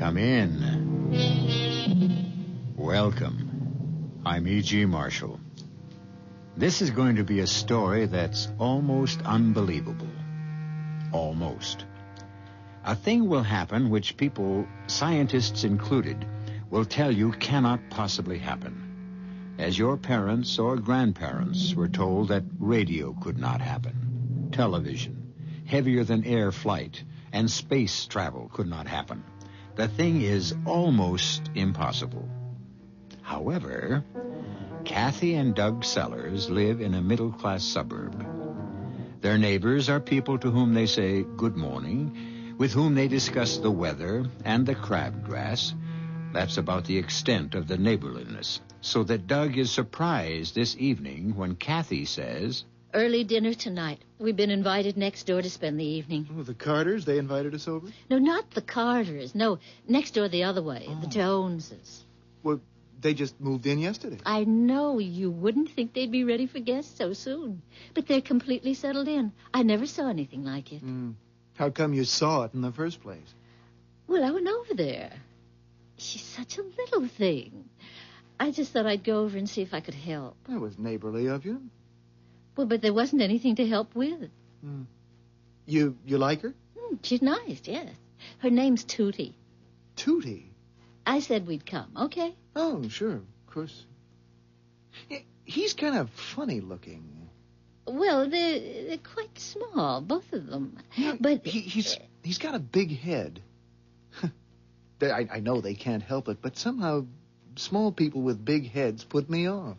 Come in. Welcome. I'm E.G. Marshall. This is going to be a story that's almost unbelievable. Almost. A thing will happen which people, scientists included, will tell you cannot possibly happen. As your parents or grandparents were told that radio could not happen. Television, heavier than air flight, and space travel could not happen. The thing is almost impossible. However, Kathy and Doug Sellers live in a middle-class suburb. Their neighbors are people to whom they say good morning, with whom they discuss the weather and the crabgrass. That's about the extent of the neighborliness. So that Doug is surprised this evening when Kathy says, "Early dinner tonight. We've been invited next door to spend the evening." Oh, the Carters, they invited us over? No, not the Carters. No, next door the other way, the Joneses. Well, they just moved in yesterday. I know you wouldn't think they'd be ready for guests so soon, but they're completely settled in. I never saw anything like it. How come you saw it in the first place? Well, I went over there. She's such a little thing. I just thought I'd go over and see if I could help. That was neighborly of you. Well, but there wasn't anything to help with. You like her? She's nice, yes. Her name's Tootie. Tootie? I said we'd come, okay? Oh, sure, of course. He's kind of funny looking. Well, they're quite small, both of them. Yeah, but he's got a big head. I know they can't help it, but somehow small people with big heads put me off.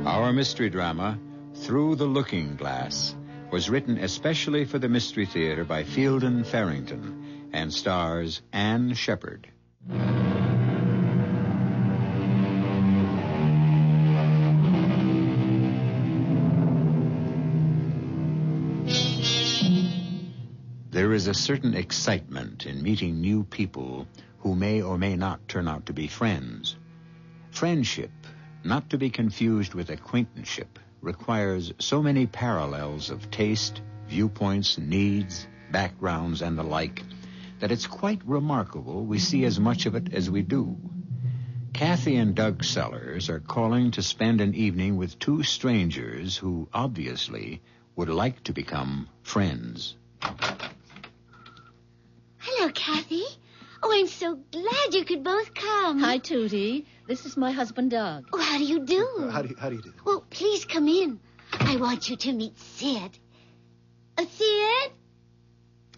Our mystery drama, Through the Looking Glass, was written especially for the Mystery Theater by Fielden Farrington and stars Anne Shepard. There is a certain excitement in meeting new people who may or may not turn out to be friends. Friendship, not to be confused with acquaintanceship, requires so many parallels of taste, viewpoints, needs, backgrounds, and the like, that it's quite remarkable we see as much of it as we do. Kathy and Doug Sellers are calling to spend an evening with two strangers who obviously would like to become friends. Hello, Kathy. Oh, I'm so glad you could both come. Hi, Tootie. This is my husband, Doug. Oh, how do you do? How do you do? Well, please come in. I want you to meet Sid. Sid?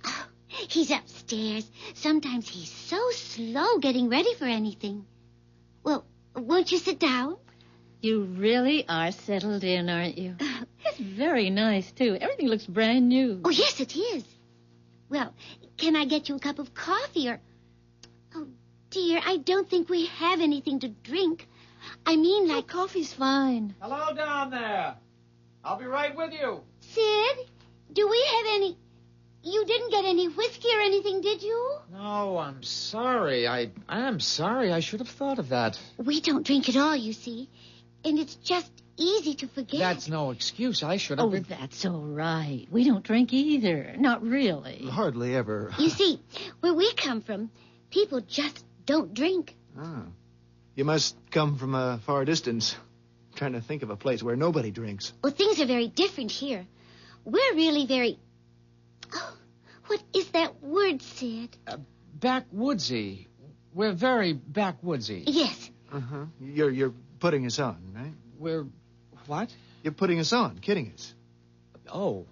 Oh, he's upstairs. Sometimes he's so slow getting ready for anything. Well, won't you sit down? You really are settled in, aren't you? It's very nice, too. Everything looks brand new. Oh, yes, it is. Well, can I get you a cup of coffee or... Oh, dear, I don't think we have anything to drink. I mean, like... Oh, coffee's fine. Hello down there. I'll be right with you. Sid, do we have any... You didn't get any whiskey or anything, did you? No, I'm sorry. I am sorry. I should have thought of that. We don't drink at all, you see. And it's just easy to forget. That's no excuse. I should have Oh, been... that's all right. We don't drink either. Not really. Hardly ever. You see, where we come from, people just don't drink. Oh. You must come from a far distance. I'm trying to think of a place where nobody drinks. Well, things are very different here. We're really very... Oh, what is that word, Sid? Backwoodsy. We're very backwoodsy. Yes. Uh-huh. You're putting us on, right? We're... What? You're putting us on, kidding us. Oh.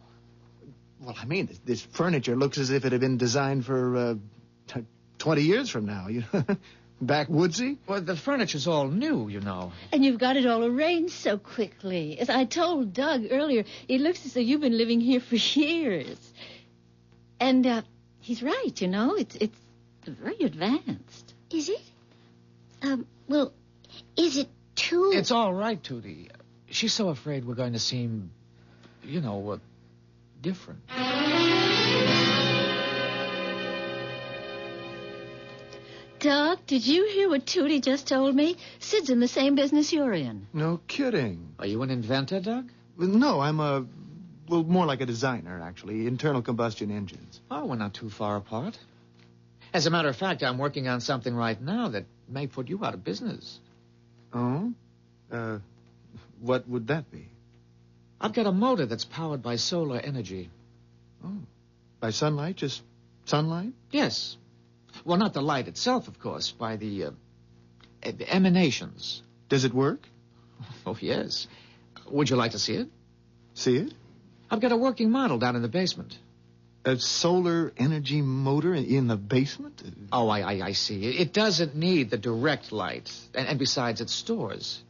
Well, I mean, this furniture looks as if it had been designed for 20 years from now. You know? Backwoodsy? Well, the furniture's all new, you know. And you've got it all arranged so quickly. As I told Doug earlier, it looks as though you've been living here for years. And he's right, you know. It's very advanced. Is it? Well, is it too... It's all right, Tootie. She's so afraid we're going to seem, you know, different. Doug, did you hear what Tootie just told me? Sid's in the same business you're in. No kidding. Are you an inventor, Doug? No, I'm more like a designer, actually. Internal combustion engines. Oh, we're not too far apart. As a matter of fact, I'm working on something right now that may put you out of business. Oh? What would that be? I've got a motor that's powered by solar energy. Oh. By sunlight? Just sunlight? Yes. Well, not the light itself, of course, by the emanations. Does it work? Oh, yes. Would you like to see it? See it? I've got a working model down in the basement. A solar energy motor in the basement? Oh, I see. It doesn't need the direct light. And besides, it stores.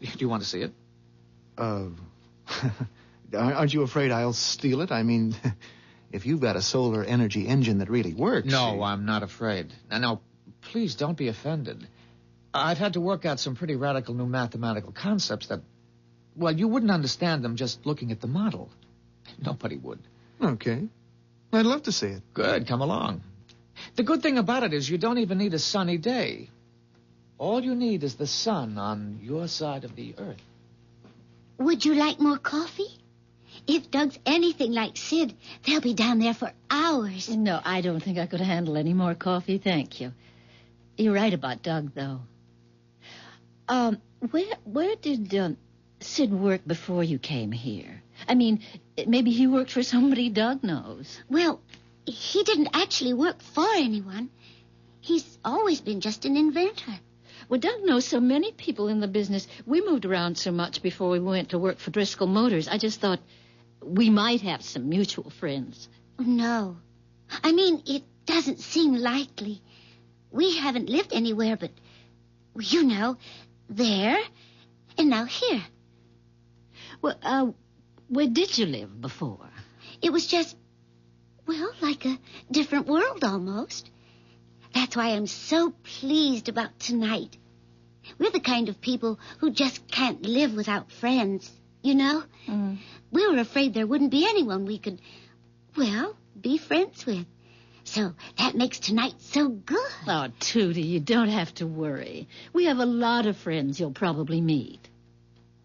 Do you want to see it? Aren't you afraid I'll steal it? I mean, if you've got a solar energy engine that really works... No, I'm not afraid. Now, please don't be offended. I've had to work out some pretty radical new mathematical concepts that, well, you wouldn't understand them just looking at the model. Nobody would. Okay. I'd love to see it. Good, come along. The good thing about it is you don't even need a sunny day. All you need is the sun on your side of the earth. Would you like more coffee? If Doug's anything like Sid, they'll be down there for hours. No, I don't think I could handle any more coffee, thank you. You're right about Doug, though. Where did Sid work before you came here? I mean, maybe he worked for somebody Doug knows. Well, he didn't actually work for anyone. He's always been just an inventor. Well, Doug knows so many people in the business. We moved around so much before we went to work for Driscoll Motors. I just thought we might have some mutual friends. No. I mean, it doesn't seem likely. We haven't lived anywhere but, you know, there and now here. Well, where did you live before? It was just, well, like a different world almost. That's why I'm so pleased about tonight. We're the kind of people who just can't live without friends, you know? Mm. We were afraid there wouldn't be anyone we could, well, be friends with. So that makes tonight so good. Oh, Tootie, you don't have to worry. We have a lot of friends you'll probably meet.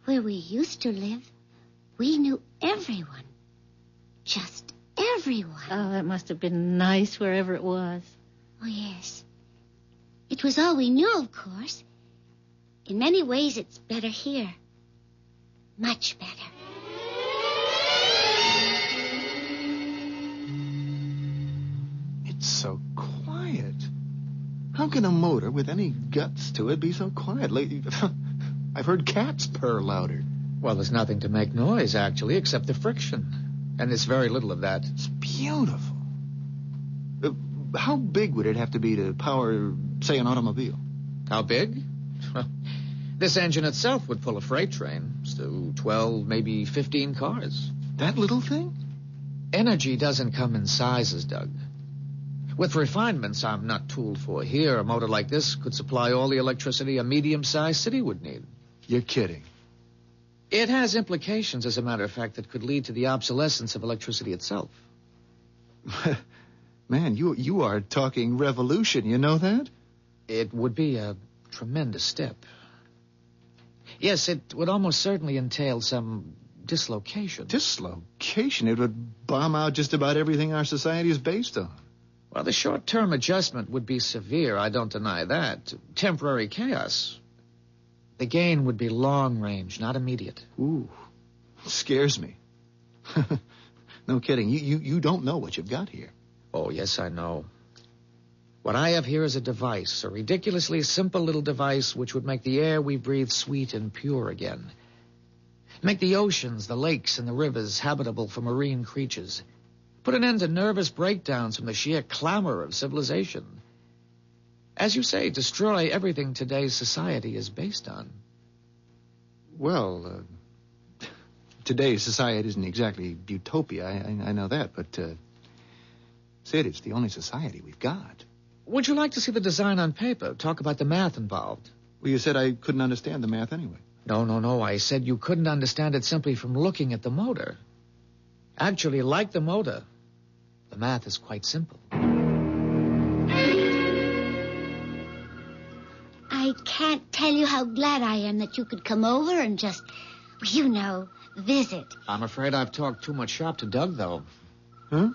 Where we used to live, we knew everyone. Just everyone. Oh, that must have been nice wherever it was. Oh, yes. It was all we knew, of course. In many ways, it's better here. Much better. It's so quiet. How can a motor with any guts to it be so quiet? I've heard cats purr louder. Well, there's nothing to make noise, actually, except the friction. And there's very little of that. It's beautiful. How big would it have to be to power, say, an automobile? How big? This engine itself would pull a freight train. So 12, maybe 15 cars. That little thing? Energy doesn't come in sizes, Doug. With refinements I'm not tooled for here, a motor like this could supply all the electricity a medium-sized city would need. You're kidding. It has implications, as a matter of fact, that could lead to the obsolescence of electricity itself. Man, you are talking revolution, you know that? It would be a tremendous step. Yes, it would almost certainly entail some dislocation. Dislocation? It would bomb out just about everything our society is based on. Well, the short-term adjustment would be severe, I don't deny that. Temporary chaos. The gain would be long-range, not immediate. Ooh, scares me. No kidding. You don't know what you've got here. Oh, yes, I know. What I have here is a device, a ridiculously simple little device which would make the air we breathe sweet and pure again. Make the oceans, the lakes, and the rivers habitable for marine creatures. Put an end to nervous breakdowns from the sheer clamor of civilization. As you say, destroy everything today's society is based on. Well, today's society isn't exactly utopia, I know that, but, Sid, it's the only society we've got. Would you like to see the design on paper? Talk about the math involved. Well, you said I couldn't understand the math anyway. No. I said you couldn't understand it simply from looking at the motor. Actually, like the motor, the math is quite simple. I can't tell you how glad I am that you could come over and just, you know, visit. I'm afraid I've talked too much shop to Doug, though. Huh?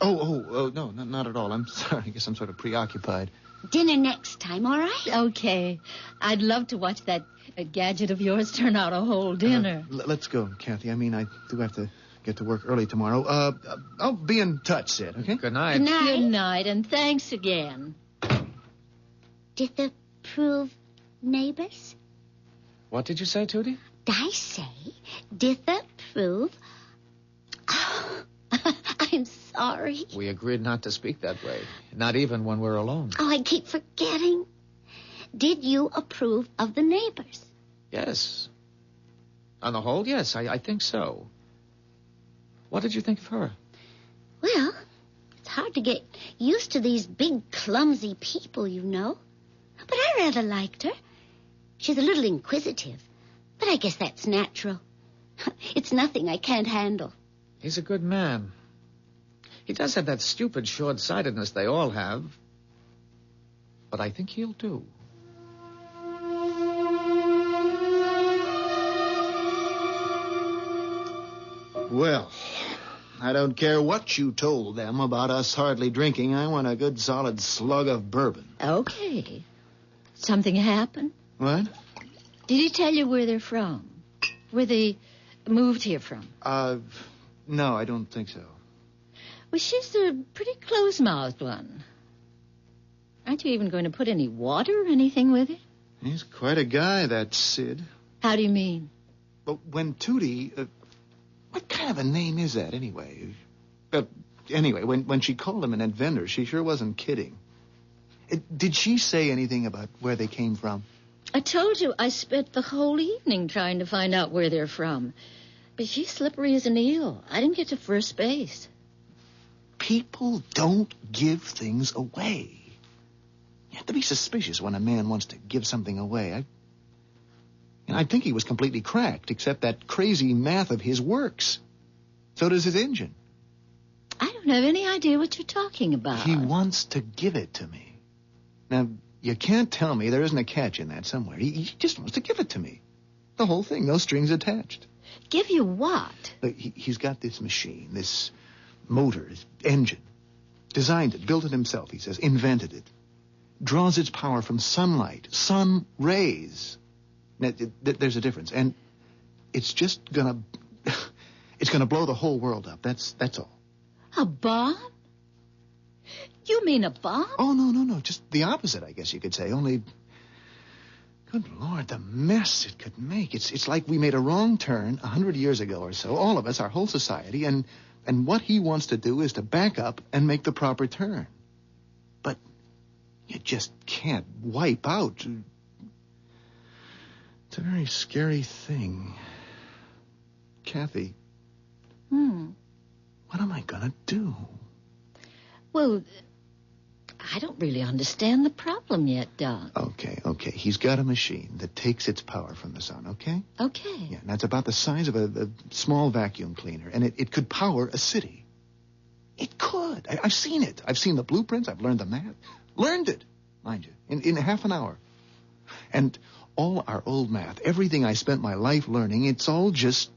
No, not at all. I'm sorry. I guess I'm sort of preoccupied. Dinner next time, all right? Okay. I'd love to watch that gadget of yours turn out a whole dinner. Let's go, Kathy. I mean, I do have to get to work early tomorrow. I'll be in touch, Sid, okay? Good night. Good night. Good night, and thanks again. Disapprove neighbors? What did you say, Tootie? I say disapprove. Oh, I'm sorry. We agreed not to speak that way, not even when we're alone. Oh, I keep forgetting. Did you approve of the neighbors? Yes. On the whole, yes, I think so. What did you think of her? Well, it's hard to get used to these big, clumsy people, you know. But I rather liked her. She's a little inquisitive, but I guess that's natural. It's nothing I can't handle. He's a good man. He does have that stupid short-sightedness they all have. But I think he'll do. Well, I don't care what you told them about us hardly drinking. I want a good solid slug of bourbon. Okay. Something happened? What? Did he tell you where they're from? Where they moved here from? No, I don't think so. Well, she's a pretty close-mouthed one. Aren't you even going to put any water or anything with it? He's quite a guy, that Sid. How do you mean? But when Tootie... what kind of a name is that, anyway? Anyway, when she called him an inventor, she sure wasn't kidding. Did she say anything about where they came from? I told you I spent the whole evening trying to find out where they're from. But she's slippery as an eel. I didn't get to first base. People don't give things away. You have to be suspicious when a man wants to give something away. I think he was completely cracked, except that crazy math of his works. So does his engine. I don't have any idea what you're talking about. He wants to give it to me. Now, you can't tell me there isn't a catch in that somewhere. He just wants to give it to me. The whole thing, no strings attached. Give you what? Look, he's got this machine, this motor, this engine. Designed it, built it himself, he says, invented it. Draws its power from sunlight, sun rays. Now, there's a difference, and it's just gonna blow the whole world up. That's all. A bomb? You mean a bomb? Oh, no. Just the opposite, I guess you could say. Only, good Lord, the mess it could make. It's like we made a wrong turn 100 years ago or so, all of us, our whole society, and what he wants to do is to back up and make the proper turn. But you just can't wipe out. It's a very scary thing. Kathy. What am I gonna do? Well, I don't really understand the problem yet, Doug. Okay. He's got a machine that takes its power from the sun, okay? Okay. Yeah, and that's about the size of a small vacuum cleaner, and it could power a city. It could. I've seen it. I've seen the blueprints. I've learned the math. Learned it, mind you, in half an hour. And all our old math, everything I spent my life learning, it's all just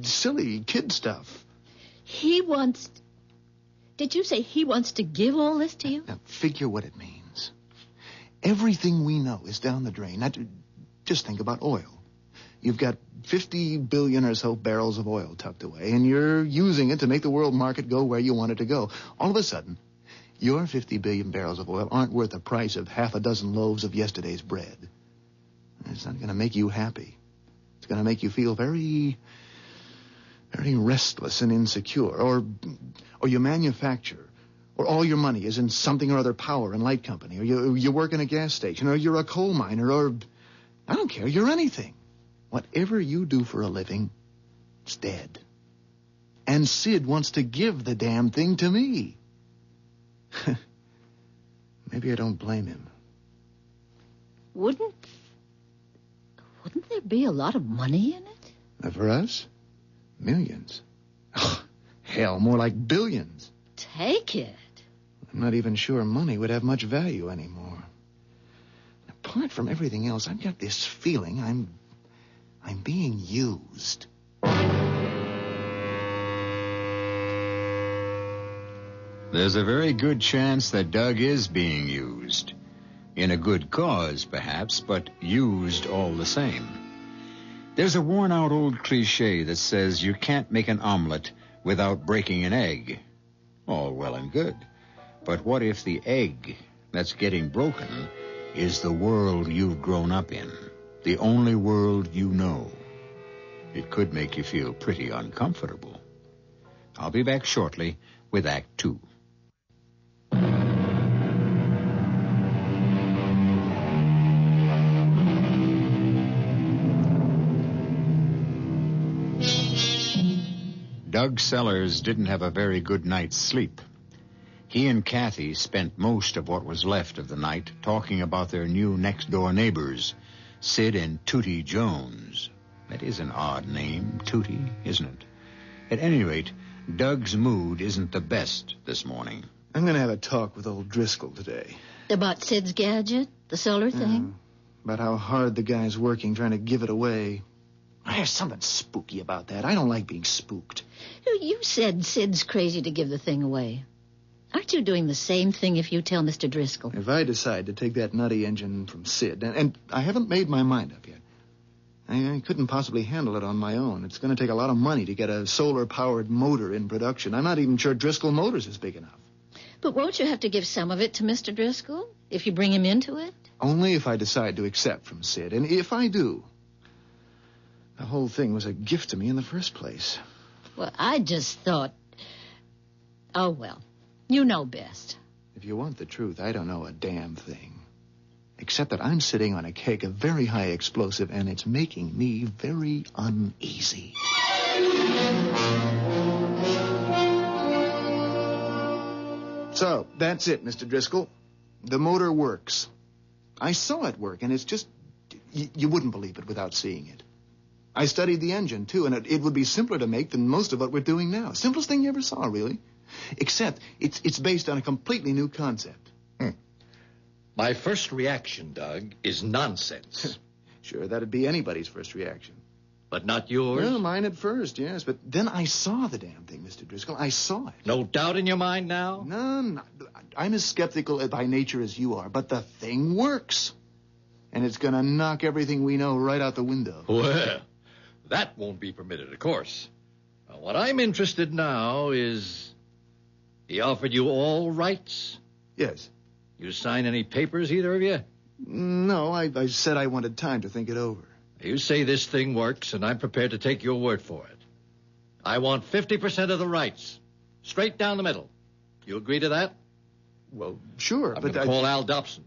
silly kid stuff. Did you say he wants to give all this to you? Now, figure what it means. Everything we know is down the drain. Now, just think about oil. You've got 50 billion or so barrels of oil tucked away, and you're using it to make the world market go where you want it to go. All of a sudden, your 50 billion barrels of oil aren't worth the price of half a dozen loaves of yesterday's bread. It's not going to make you happy. It's going to make you feel very, very restless and insecure. Or you manufacture, or all your money is in something or other power and light company, or you work in a gas station, or you're a coal miner, or I don't care, you're anything. Whatever you do for a living, it's dead. And Sid wants to give the damn thing to me. Maybe I don't blame him. Wouldn't there be a lot of money in it? For us? Millions. Oh, hell, more like billions. Take it. I'm not even sure money would have much value anymore. Apart from everything else, I've got this feeling I'm being used. There's a very good chance that Doug is being used. In a good cause, perhaps, but used all the same. There's a worn-out old cliche that says you can't make an omelet without breaking an egg. All well and good. But what if the egg that's getting broken is the world you've grown up in, the only world you know? It could make you feel pretty uncomfortable. I'll be back shortly with Act 2. Doug Sellers didn't have a very good night's sleep. He and Kathy spent most of what was left of the night talking about their new next-door neighbors, Sid and Tootie Jones. That is an odd name, Tootie, isn't it? At any rate, Doug's mood isn't the best this morning. I'm going to have a talk with old Driscoll today. About Sid's gadget, the solar thing? About how hard the guy's working trying to give it away. There's something spooky about that. I don't like being spooked. You said Sid's crazy to give the thing away. Aren't you doing the same thing if you tell Mr. Driscoll? If I decide to take that nutty engine from Sid, and I haven't made my mind up yet. I couldn't possibly handle it on my own. It's going to take a lot of money to get a solar-powered motor in production. I'm not even sure Driscoll Motors is big enough. But won't you have to give some of it to Mr. Driscoll if you bring him into it? Only if I decide to accept from Sid. And if I do, the whole thing was a gift to me in the first place. Well, I just thought... Oh, well, you know best. If you want the truth, I don't know a damn thing. Except that I'm sitting on a keg of very high explosive, and it's making me very uneasy. So, that's it, Mr. Driscoll. The motor works. I saw it work, and it's just... You wouldn't believe it without seeing it. I studied the engine, too, and it would be simpler to make than most of what we're doing now. Simplest thing you ever saw, really. Except it's based on a completely new concept. My first reaction, Doug, is nonsense. Sure, that'd be anybody's first reaction. But not yours? Well, mine at first, yes. But then I saw the damn thing, Mr. Driscoll. I saw it. No doubt in your mind now? No. I'm as skeptical by nature as you are, but the thing works. And it's going to knock everything we know right out the window. Well, that won't be permitted, of course. Now, what I'm interested now is... He offered you all rights? Yes. You sign any papers, either of you? No, I said I wanted time to think it over. You say this thing works, and I'm prepared to take your word for it. I want 50% of the rights. Straight down the middle. You agree to that? Well, sure, I'm but going to call Al Dobson.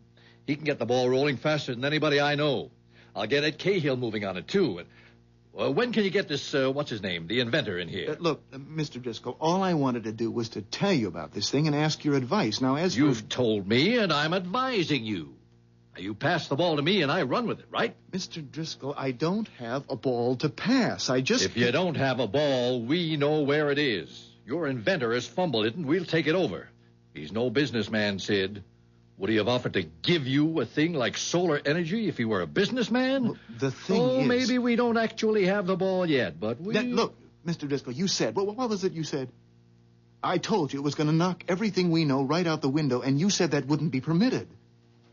He can get the ball rolling faster than anybody I know. I'll get Ed Cahill moving on it, too. And, when can you get this, what's his name, the inventor in here? Look, Mr. Driscoll, all I wanted to do was to tell you about this thing and ask your advice. Now, as You've told me, and I'm advising you. Now, you pass the ball to me, and I run with it, right? Mr. Driscoll, I don't have a ball to pass. If you don't have a ball, we know where it is. Your inventor has fumbled it, and we'll take it over. He's no businessman, Sid. Would he have offered to give you a thing like solar energy if he were a businessman? Well, the thing is... maybe we don't actually have the ball yet, but we... Look, Mr. Driscoll, you said... What was it you said? I told you it was going to knock everything we know right out the window, and you said that wouldn't be permitted.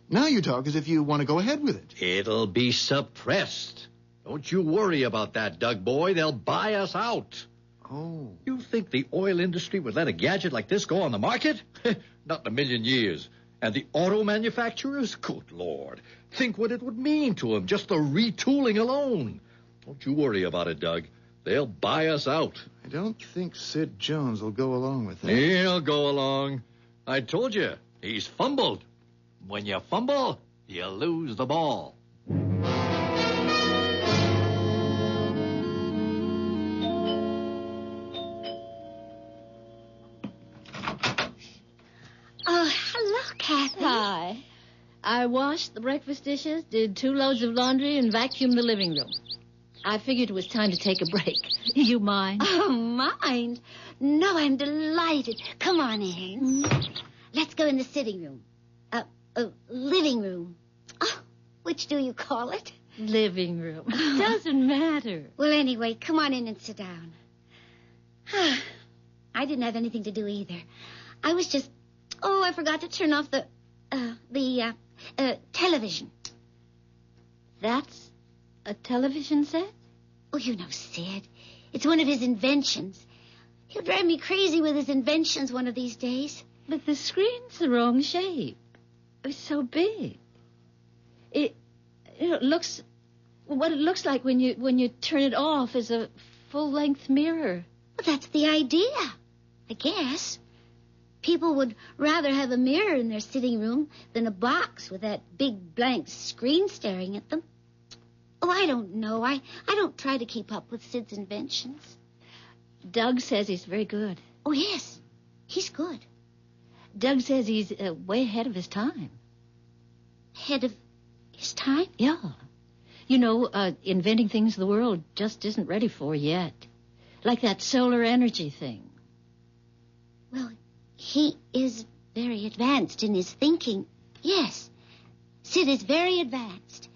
Now you talk as if you want to go ahead with it. It'll be suppressed. Don't you worry about that, Doug boy. They'll buy us out. Oh. You think the oil industry would let a gadget like this go on the market? Not in a million years. And the auto manufacturers? Good Lord. Think what it would mean to them, just the retooling alone. Don't you worry about it, Doug. They'll buy us out. I don't think Sid Jones will go along with that. He'll go along. I told you, he's fumbled. When you fumble, you lose the ball. Oh, hello, Kathy. Hi. I washed the breakfast dishes, did 2 loads of laundry, and vacuumed the living room. I figured it was time to take a break. You mind? Oh, mind? No, I'm delighted. Come on in. Let's go in the sitting room. Living room. Oh, which do you call it? living room. It doesn't matter. Well, anyway, come on in and sit down. I didn't have anything to do either. I was just... Oh, I forgot to turn off the television. That's a television set? Oh, you know Sid. It's one of his inventions. He'll drive me crazy with his inventions one of these days. But the screen's the wrong shape. It's so big. It looks... What it looks like when you turn it off is a full-length mirror. Well, that's the idea, I guess. People would rather have a mirror in their sitting room than a box with that big blank screen staring at them. Oh, I don't know. I don't try to keep up with Sid's inventions. Doug says he's very good. Oh, yes. He's good. Doug says he's way ahead of his time. Ahead of his time? Yeah. You know, inventing things the world just isn't ready for yet. Like that solar energy thing. Well, he is very advanced in his thinking. Yes, Sid is very advanced.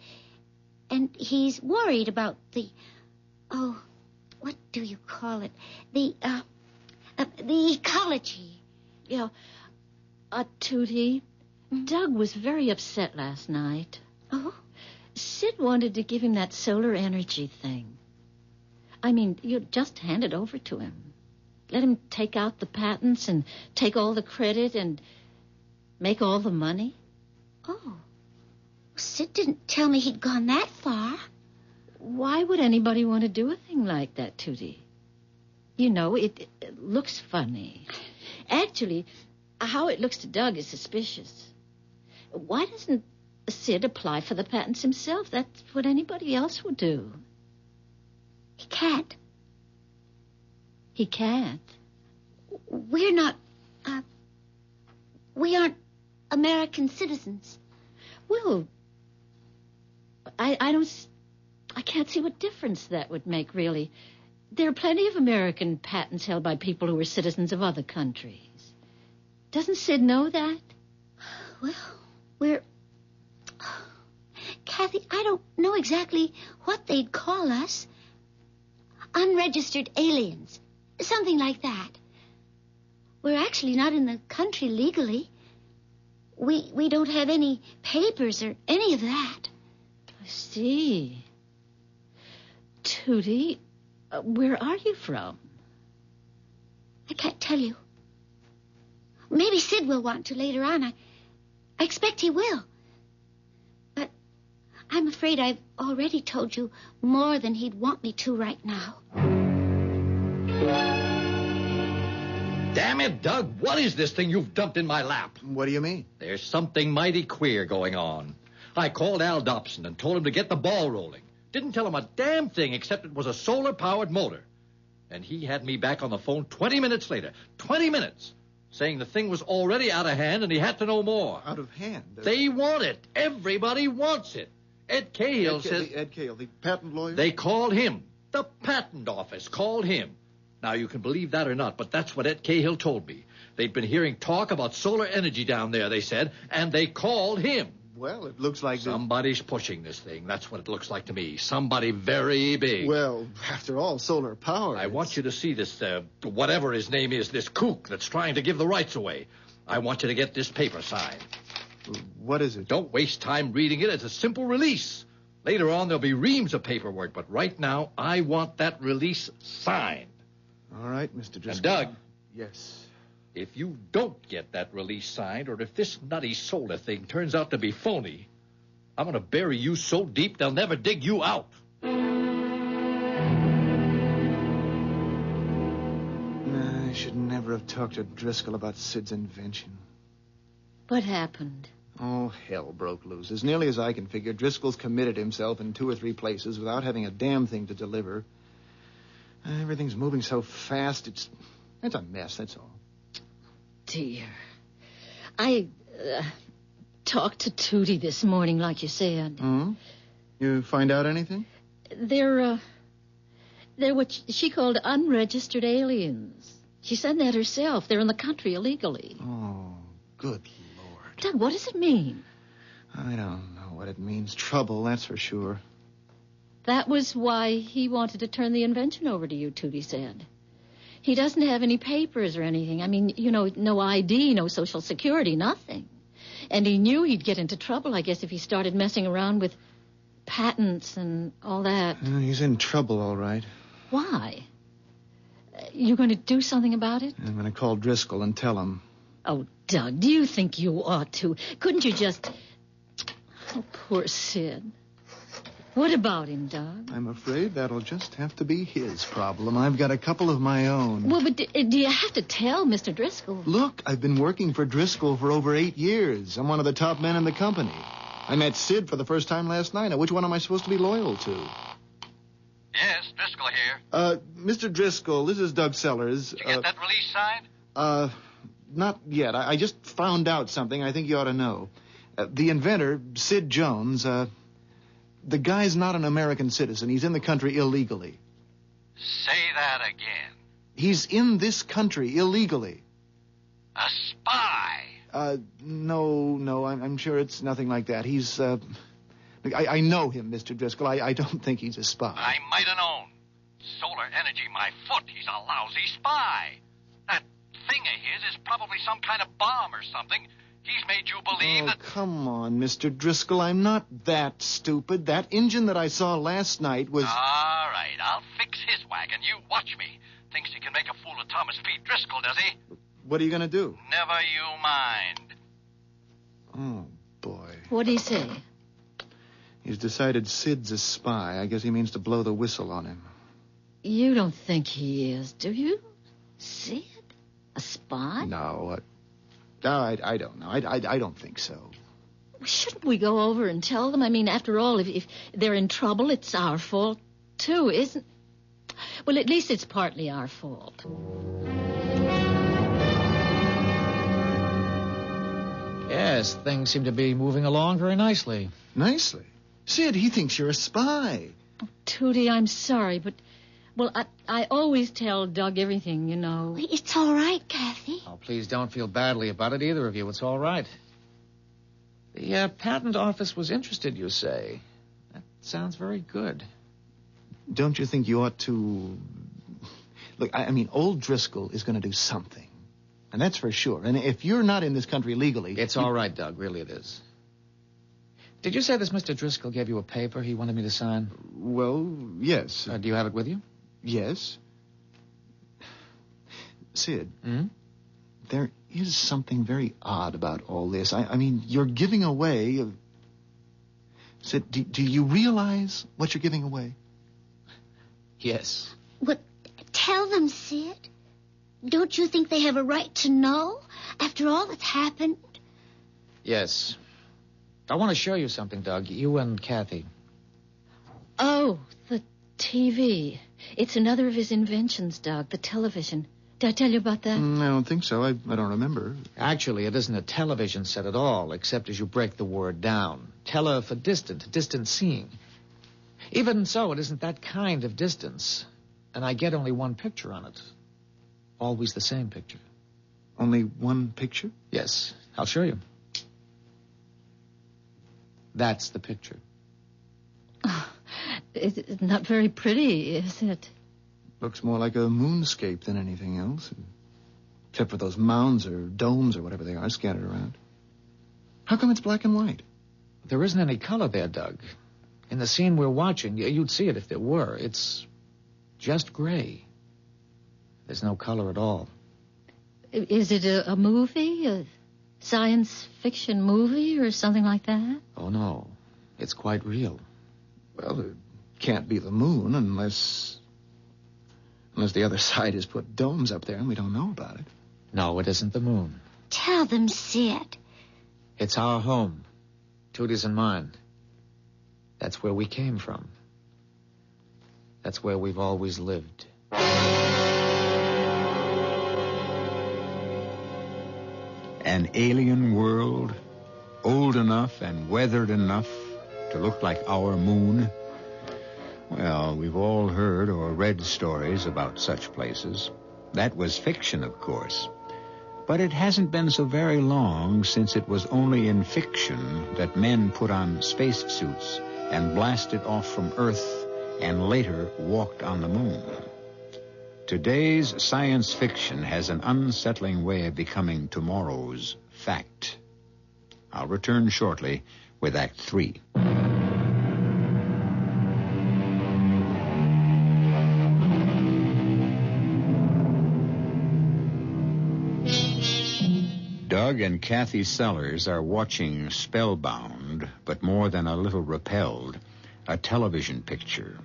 And he's worried about what do you call it? The ecology. Yeah. Tootie, Doug was very upset last night. Oh? Sid wanted to give him that solar energy thing. I mean, you just hand it over to him. Let him take out the patents and take all the credit and make all the money. Oh. Sid didn't tell me he'd gone that far. Why would anybody want to do a thing like that, Tootie? You know, it looks funny. Actually, how it looks to Doug is suspicious. Why doesn't Sid apply for the patents himself? That's what anybody else would do. He can't. He can't? We're not, we aren't American citizens. Well, I can't see what difference that would make, really. There are plenty of American patents held by people who are citizens of other countries. Doesn't Sid know that? Well, Kathy, I don't know exactly what they'd call us. Unregistered aliens. Something like that. We're actually not in the country legally. We don't have any papers or any of that. I see. Tootie, where are you from? I can't tell you. Maybe Sid will want to later on. I expect he will. But I'm afraid I've already told you more than he'd want me to right now. Damn it, Doug, what is this thing you've dumped in my lap? What do you mean? There's something mighty queer going on. I called Al Dobson and told him to get the ball rolling. Didn't tell him a damn thing except it was a solar-powered motor. And he had me back on the phone 20 minutes later. 20 minutes! Saying the thing was already out of hand and he had to know more. Out of hand? They want it. Everybody wants it. Ed Cahill says... Ed Cahill, the patent lawyer? They called him. The patent office called him. Now, you can believe that or not, but that's what Ed Cahill told me. They'd been hearing talk about solar energy down there, they said, and they called him. Well, it looks like... Somebody's pushing this thing. That's what it looks like to me. Somebody very big. Well, after all, solar power... I want you to see this, whatever his name is, this kook that's trying to give the rights away. I want you to get this paper signed. What is it? Don't waste time reading it. It's a simple release. Later on, there'll be reams of paperwork, but right now, I want that release signed. All right, Mr. Driscoll. And Doug. Yes? If you don't get that release signed, or if this nutty solar thing turns out to be phony, I'm going to bury you so deep they'll never dig you out. I should never have talked to Driscoll about Sid's invention. What happened? Oh, hell broke loose. As nearly as I can figure, Driscoll's committed himself in 2 or 3 places without having a damn thing to deliver. Everything's moving so fast, it's a mess, that's all. Dear. I talked to Tootie this morning, like you said. Hmm? You find out anything? They're what she called unregistered aliens. She said that herself. They're in the country illegally. Oh, good Lord. Doug, what does it mean? I don't know what it means. Trouble, that's for sure. That was why he wanted to turn the invention over to you, Tootie said. He doesn't have any papers or anything. I mean, no ID, no Social Security, nothing. And he knew he'd get into trouble, I guess, if he started messing around with patents and all that. He's in trouble, all right. Why? You going to do something about it? I'm going to call Driscoll and tell him. Oh, Doug, do you think you ought to? Couldn't you just... Oh, poor Sid. What about him, Doug? I'm afraid that'll just have to be his problem. I've got a couple of my own. Well, but do you have to tell Mr. Driscoll? Look, I've been working for Driscoll for over 8 years. I'm one of the top men in the company. I met Sid for the first time last night. Now, which one am I supposed to be loyal to? Yes, Driscoll here. Mr. Driscoll, this is Doug Sellers. Did you get that release signed? Not yet. I just found out something I think you ought to know. The inventor, Sid Jones, the guy's not an American citizen. He's in the country illegally. Say that again. He's in this country illegally. A spy? No, I'm sure it's nothing like that. He's, I know him, Mr. Driscoll. I don't think he's a spy. I might have known. Solar energy, my foot. He's a lousy spy. That thing of his is probably some kind of bomb or something. He's made you believe that... Come on, Mr. Driscoll. I'm not that stupid. That engine that I saw last night was... All right, I'll fix his wagon. You watch me. Thinks he can make a fool of Thomas P. Driscoll, does he? What are you going to do? Never you mind. Oh, boy. What'd he say? He's decided Sid's a spy. I guess he means to blow the whistle on him. You don't think he is, do you? Sid? A spy? No, I don't know. I don't think so. Shouldn't we go over and tell them? I mean, after all, if they're in trouble, it's our fault, too, isn't... Well, at least it's partly our fault. Yes, things seem to be moving along very nicely. Nicely? Sid, he thinks you're a spy. Oh, Tootie, I'm sorry, but... Well, I always tell Doug everything, you know. It's all right, Kathy. Oh, please don't feel badly about it, either of you. It's all right. The patent office was interested, you say. That sounds very good. Don't you think you ought to... Look, I mean, old Driscoll is going to do something. And that's for sure. And if you're not in this country legally... It's all right, Doug. Really it is. Did you say this Mr. Driscoll gave you a paper he wanted me to sign? Well, yes. Do you have it with you? Yes. Sid, Hmm? there is something very odd about all this. I mean, you're giving away... Sid, do you realize what you're giving away? Yes. What? Tell them, Sid. Don't you think they have a right to know after all that's happened? Yes. I want to show you something, Doug. You and Kathy. Oh, the TV. It's another of his inventions, Doug, the television. Did I tell you about that? I don't think so. I don't remember. Actually, it isn't a television set at all, except as you break the word down. Tele for distant seeing. Even so, it isn't that kind of distance. And I get only one picture on it. Always the same picture. Only one picture? Yes, I'll show you. That's the picture. Oh, it's not very pretty, is it? Looks more like a moonscape than anything else. Except for those mounds or domes or whatever they are scattered around. How come it's black and white? There isn't any color there, Doug. In the scene we're watching, you'd see it if there were. It's just gray. There's no color at all. Is it a movie? A science fiction movie or something like that? Oh, no. It's quite real. Well, it can't be the moon unless the other side has put domes up there and we don't know about it. No, it isn't the moon. Tell them, Sid. It's our home. Tootie's and mine. That's where we came from. That's where we've always lived. An alien world, old enough and weathered enough to look like our moon. Well, we've all heard or read stories about such places. That was fiction, of course. But it hasn't been so very long since it was only in fiction that men put on spacesuits and blasted off from Earth and later walked on the moon. Today's science fiction has an unsettling way of becoming tomorrow's fact. I'll return shortly with Act 3. Doug and Kathy Sellers are watching spellbound, but more than a little repelled, a television picture.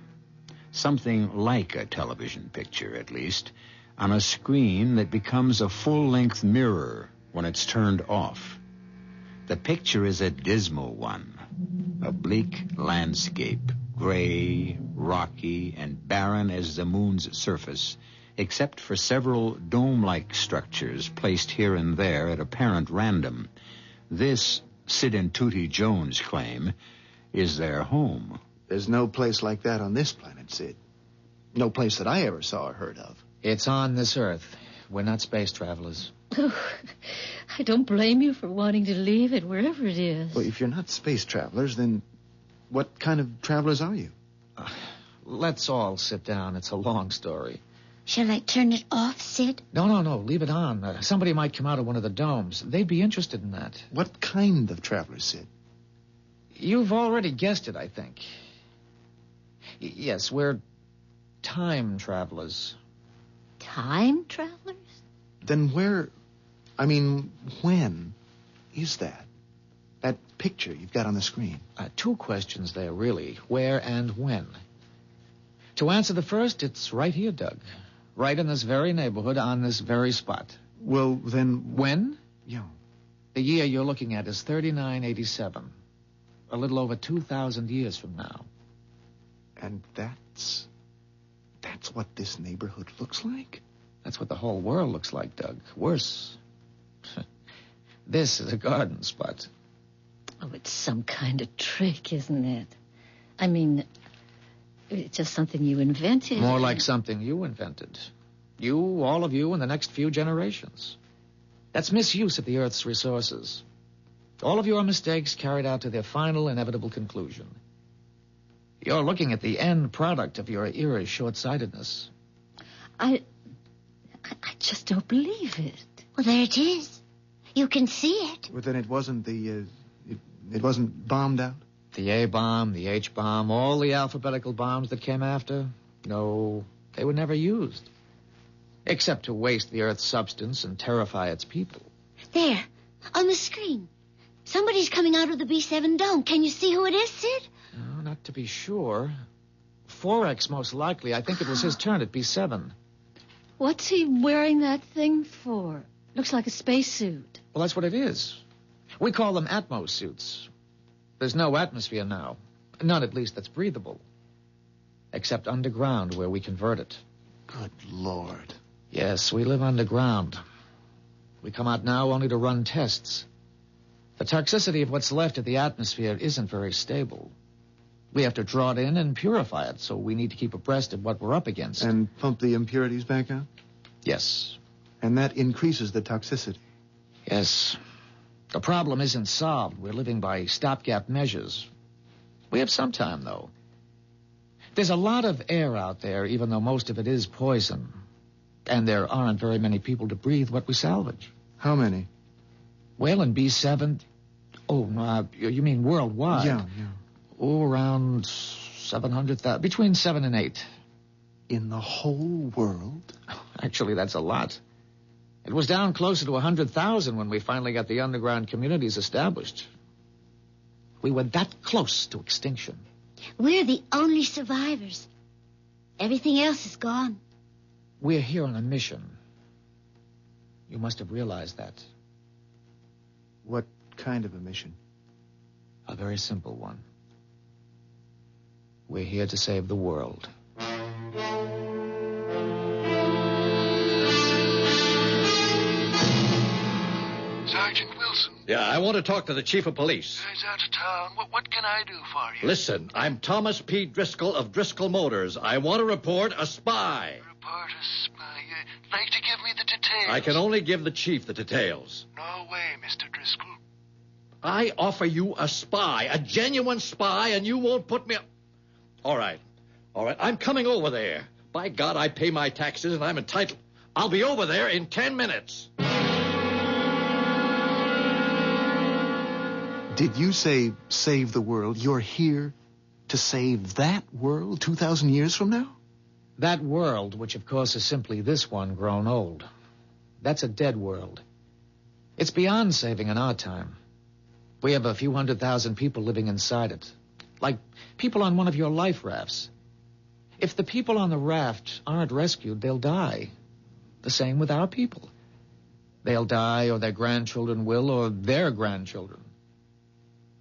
Something like a television picture, at least, on a screen that becomes a full-length mirror when it's turned off. The picture is a dismal one, a bleak landscape, gray, rocky, and barren as the moon's surface, except for several dome-like structures placed here and there at apparent random. This, Sid and Tootie Jones claim, is their home. There's no place like that on this planet, Sid. No place that I ever saw or heard of. It's on this Earth. We're not space travelers. Oh, I don't blame you for wanting to leave it, wherever it is. Well, if you're not space travelers, then what kind of travelers are you? Let's all sit down. It's a long story. Shall I turn it off, Sid? No. Leave it on. Somebody might come out of one of the domes. They'd be interested in that. What kind of travelers, Sid? You've already guessed it, I think. Yes, we're time travelers. Time travelers? Then when is that? That picture you've got on the screen. Two questions there, really. Where and when? To answer the first, it's right here, Doug. Right in this very neighborhood, on this very spot. Well, then... When? Yeah. The year you're looking at is 3987. A little over 2,000 years from now. And that's what this neighborhood looks like? That's what the whole world looks like, Doug. Worse. This is a garden spot. Oh, it's some kind of trick, isn't it? I mean, it's just something you invented. More like something you invented. You, all of you, in the next few generations. That's misuse of the Earth's resources. All of your mistakes carried out to their final, inevitable conclusion. You're looking at the end product of your era's short-sightedness. I just don't believe it. Well, there it is. You can see it. But then it wasn't it wasn't bombed out? The A-bomb, the H-bomb, all the alphabetical bombs that came after? No, they were never used. Except to waste the Earth's substance and terrify its people. There, on the screen. Somebody's coming out of the B7 dome. Can you see who it is, Sid? No, not to be sure. Forex, most likely. I think it was his turn at B7. What's he wearing that thing for? Looks like a spacesuit. Well, that's what it is. We call them Atmos suits. There's no atmosphere now. None, at least, that's breathable. Except underground, where we convert it. Good Lord. Yes, we live underground. We come out now only to run tests. The toxicity of what's left of the atmosphere isn't very stable. We have to draw it in and purify it, so we need to keep abreast of what we're up against. And pump the impurities back out? Yes. And that increases the toxicity? Yes. The problem isn't solved. We're living by stopgap measures. We have some time, though. There's a lot of air out there, even though most of it is poison. And there aren't very many people to breathe what we salvage. How many? Well, in B7... Oh, no, you mean worldwide? Yeah. Oh, around 700,000. Between 7 and 8. In the whole world? Actually, that's a lot. It was down closer to 100,000 when we finally got the underground communities established. We were that close to extinction. We're the only survivors. Everything else is gone. We're here on a mission. You must have realized that. What kind of a mission? A very simple one. We're here to save the world. Sergeant Wilson. Yeah, I want to talk to the chief of police. He's out of town. What can I do for you? Listen, I'm Thomas P. Driscoll of Driscoll Motors. I want to report a spy. Report a spy. You'd like to give me the details? I can only give the chief the details. No way, Mr. Driscoll. I offer you a spy, a genuine spy, and you won't put me... All right. All right, I'm coming over there. By God, I pay my taxes and I'm entitled. I'll be over there in 10 minutes. Did you say save the world? You're here to save that world 2,000 years from now? That world, which of course is simply this one grown old. That's a dead world. It's beyond saving in our time. We have a few 100,000 people living inside it. Like people on one of your life rafts. If the people on the raft aren't rescued, they'll die. The same with our people. They'll die, or their grandchildren will, or their grandchildren.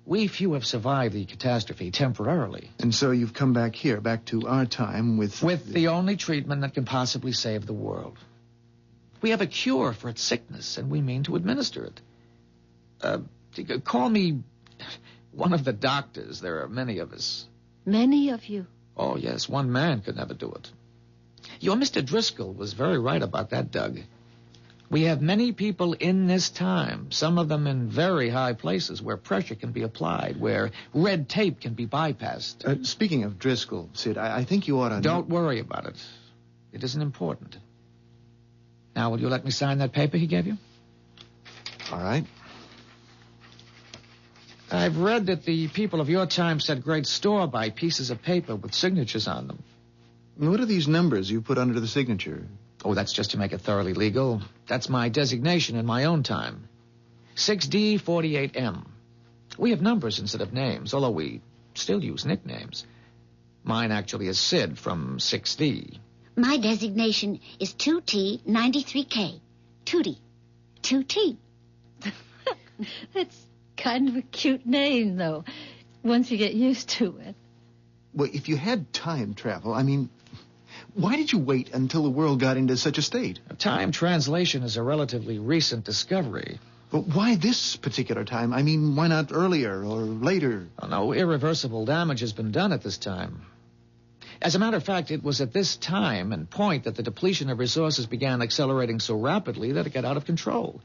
We few have survived the catastrophe temporarily. And so you've come back here, back to our time with... With the only treatment that can possibly save the world. We have a cure for its sickness, and we mean to administer it. Call me one of the doctors. There are many of us. Many of you? Oh, yes, one man could never do it. Your Mr. Driscoll was very right about that, Doug. We have many people in this time, some of them in very high places where pressure can be applied, where red tape can be bypassed. Speaking of Driscoll, Sid, I think you ought to... Don't worry about it. It isn't important. Now, will you let me sign that paper he gave you? All right. I've read that the people of your time set great store by pieces of paper with signatures on them. What are these numbers you put under the signature? Oh, that's just to make it thoroughly legal. That's my designation in my own time. 6D48M. We have numbers instead of names, although we still use nicknames. Mine actually is Sid from 6D. My designation is 2T93K. Tootie. 2T. That's kind of a cute name, though, once you get used to it. Well, if you had time travel, I mean, why did you wait until the world got into such a state? Time translation is a relatively recent discovery. But why this particular time? I mean, why not earlier or later? Oh, no, irreversible damage has been done at this time. As a matter of fact, it was at this time and point that the depletion of resources began accelerating so rapidly that it got out of control.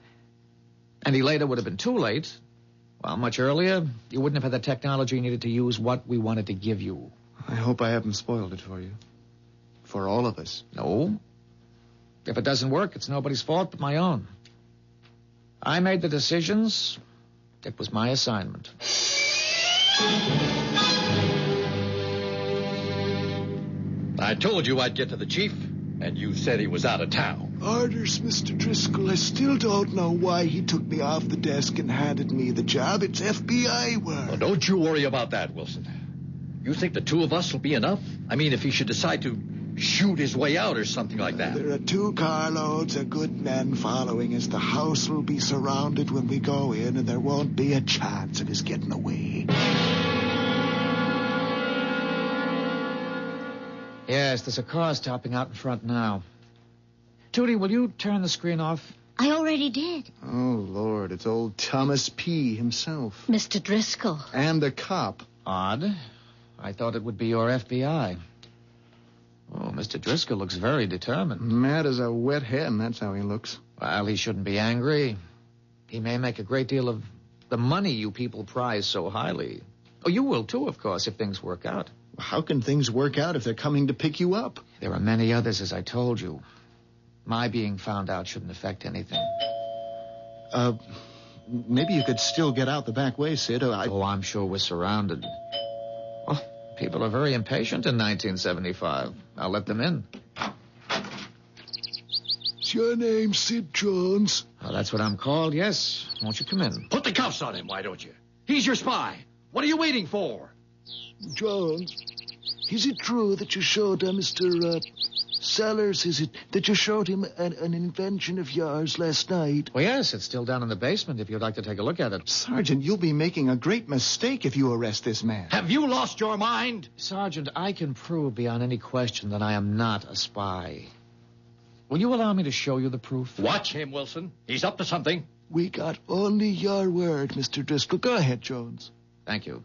Any later would have been too late. Well, much earlier, you wouldn't have had the technology needed to use what we wanted to give you. I hope I haven't spoiled it for you. For all of us. No. If it doesn't work, it's nobody's fault but my own. I made the decisions. It was my assignment. I told you I'd get to the chief, and you said he was out of town. Orders, Mr. Driscoll. I still don't know why he took me off the desk and handed me the job. It's FBI work. Well, don't you worry about that, Wilson. You think the two of us will be enough? I mean, if he should decide to shoot his way out or something like that. There are 2 carloads of good men following us. The house will be surrounded when we go in, and there won't be a chance of his getting away. Yes, there's a car stopping out in front now. Tootie, will you turn the screen off? I already did. Oh, Lord, it's old Thomas P. himself. Mr. Driscoll. And a cop. Odd. I thought it would be your FBI. Oh, Mr. Driscoll looks very determined. Mad as a wet hen, that's how he looks. Well, he shouldn't be angry. He may make a great deal of the money you people prize so highly. Oh, you will too, of course, if things work out. How can things work out if they're coming to pick you up? There are many others, as I told you. My being found out shouldn't affect anything. Maybe you could still get out the back way, Sid. Oh, I'm sure we're surrounded. Oh, people are very impatient in 1975. I'll let them in. Is your name Sid Jones? Well, that's what I'm called, yes. Won't you come in? Put the cuffs on him, why don't you? He's your spy. What are you waiting for? Jones, is it true that you showed Mr. Sellers, is it that you showed him an invention of yours last night? Well, yes, it's still down in the basement if you'd like to take a look at it. Sergeant, you'll be making a great mistake if you arrest this man. Have you lost your mind? Sergeant, I can prove beyond any question that I am not a spy. Will you allow me to show you the proof? Watch him, Wilson. He's up to something. We got only your word, Mr. Driscoll. Go ahead, Jones. Thank you.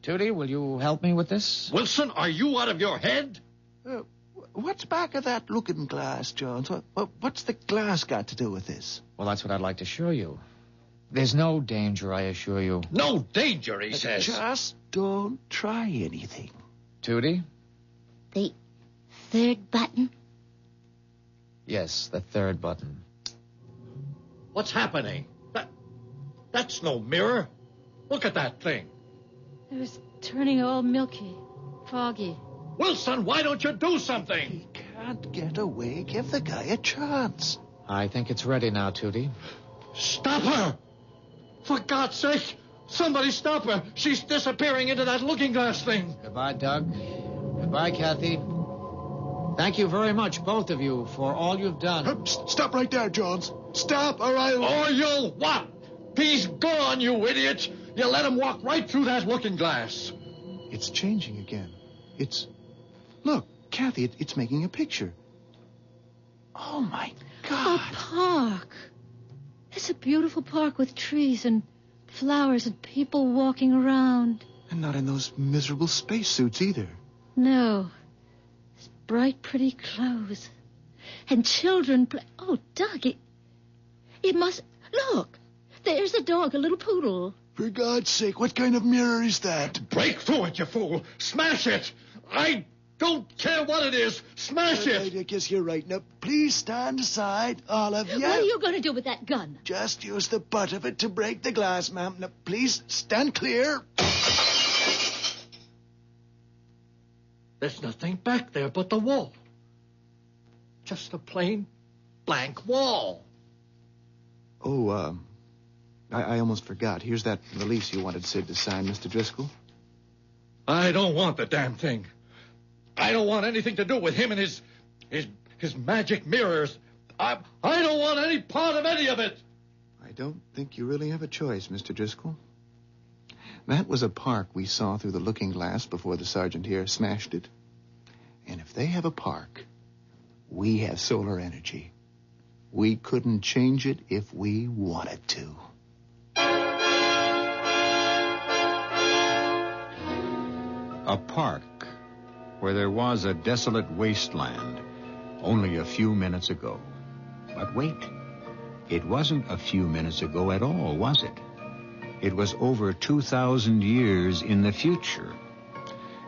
Tootie, will you help me with this? Wilson, are you out of your head? What's back of that looking glass, Jones? What's the glass got to do with this? Well, that's what I'd like to show you. There's no danger, I assure you. No danger, he says. Just don't try anything. Tootie, The third button? Yes, the third button. What's happening? That's no mirror. Look at that thing. It was turning all milky, foggy. Wilson, why don't you do something? He can't get away. Give the guy a chance. I think it's ready now, Tootie. Stop her! For God's sake, somebody stop her. She's disappearing into that looking glass thing. Goodbye, Doug. Goodbye, Kathy. Thank you very much, both of you, for all you've done. Stop right there, Jones. Stop, or I'll... Or you'll what? He's gone, you idiot. You let him walk right through that looking glass. It's changing again. Look, Kathy, it's making a picture. Oh, my God. A park. It's a beautiful park with trees and flowers and people walking around. And not in those miserable spacesuits either. No. It's bright, pretty clothes. And children play... Oh, Doug, it must... Look, there's a dog, a little poodle. For God's sake, what kind of mirror is that? Break through it, you fool. Smash it. I don't care what it is. Smash it. I guess you're right. Now, please stand aside, all of you. What are you going to do with that gun? Just use the butt of it to break the glass, ma'am. Now, please stand clear. There's nothing back there but the wall. Just a plain blank wall. Oh, I almost forgot. Here's that release you wanted Sid to sign, Mr. Driscoll. I don't want the damn thing. I don't want anything to do with him and his magic mirrors. I don't want any part of any of it. I don't think you really have a choice, Mr. Driscoll. That was a park we saw through the looking glass before the sergeant here smashed it. And if they have a park, we have solar energy. We couldn't change it if we wanted to. A park where there was a desolate wasteland only a few minutes ago. But wait, it wasn't a few minutes ago at all, was it? It was over 2,000 years in the future.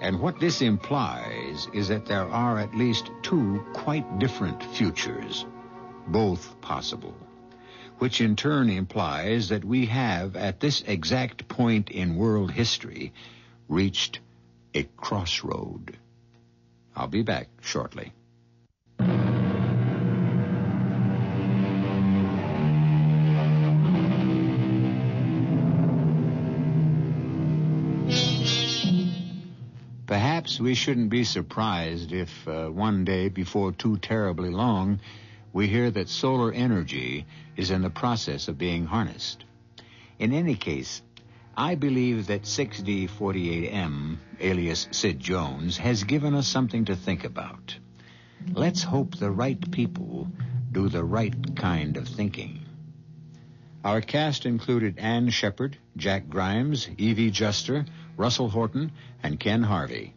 And what this implies is that there are at least two quite different futures, both possible, which in turn implies that we have, at this exact point in world history, reached a crossroad. I'll be back shortly. Perhaps we shouldn't be surprised if one day, before too terribly long, we hear that solar energy is in the process of being harnessed. In any case, I believe that 6D48M, alias Sid Jones, has given us something to think about. Let's hope the right people do the right kind of thinking. Our cast included Ann Shepard, Jack Grimes, Evie Juster, Russell Horton, and Ken Harvey.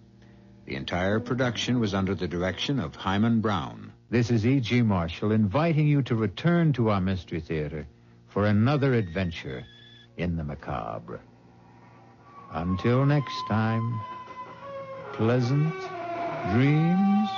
The entire production was under the direction of Himan Brown. This is E.G. Marshall inviting you to return to our Mystery Theater for another adventure in the macabre. Until next time, pleasant dreams.